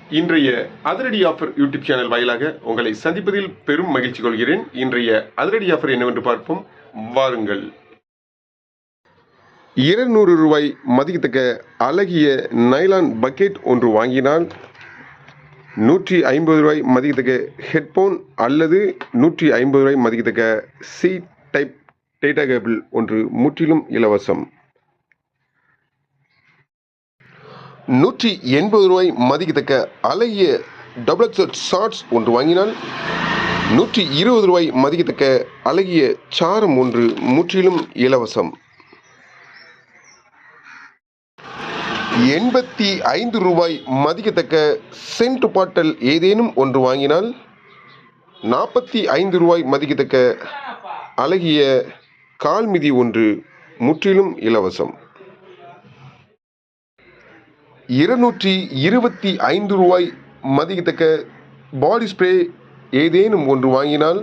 இன்றைய அதிரடி offer YouTube channel வாயிலாக உங்களை சந்திப்பதில் பெரும் மகிழ்ச்சி கொள்கிறேன். இன்றைய அதிரடி ஆஃபர் என்னவென்று பார்ப்போம், வாருங்கள். 200 ரூபாய் மதிக்கத்தக்க அழகிய நைலான் பக்கெட் ஒன்று வாங்கினால் 150 ரூபாய் மதிக்கத்தக்க ஹெட்போன் அல்லது 150 ரூபாய் மதிக்கத்தக்க சி டைப் டேட்டா கேபிள் ஒன்று முற்றிலும் இலவசம். 180 ரூபாய் மதிக்கத்தக்க அழகிய டபுள் எக்ஸல் ஷார்ட்ஸ் ஒன்று வாங்கினால் 120 ரூபாய் மதிக்கத்தக்க அழகிய சாரம் ஒன்று முற்றிலும் இலவசம். 85 ரூபாய் மதிக்கத்தக்க சென்ட் பாட்டல் ஏதேனும் ஒன்று வாங்கினால் 45 ரூபாய் மதிக்கத்தக்க அழகிய கால்மிதி ஒன்று முற்றிலும் இலவசம். 225 ரூபாய் மதிக்கத்தக்க பாடி ஸ்ப்ரே ஏதேனும் ஒன்று வாங்கினால்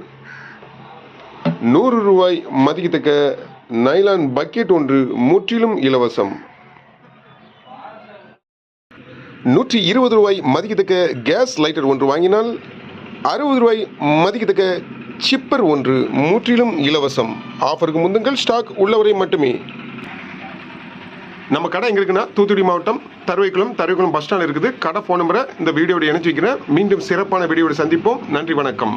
100 ரூபாய் மதிக்கத்தக்க நைலான் பக்கெட் ஒன்று முற்றிலும் இலவசம். 120 ரூபாய் மதிக்கத்தக்க கேஸ் லைட்டர் ஒன்று வாங்கினால் 60 ரூபாய் மதிக்கத்தக்க சிப்பர் ஒன்று முற்றிலும் இலவசம். ஆஃபருக்கு முந்துங்கள், ஸ்டாக் உள்ளவரை மட்டுமே. நம்ம கடை எங்கே இருக்குன்னா, தூத்துக்குடி மாவட்டம் தருவைக்குளம் பஸ் ஸ்டாண்ட் இருக்குது. கடை ஃபோன் நம்பரை இந்த வீடியோட இணைச்சி வைக்கிறேன். மீண்டும் சிறப்பான வீடியோட சந்திப்போம். நன்றி, வணக்கம்.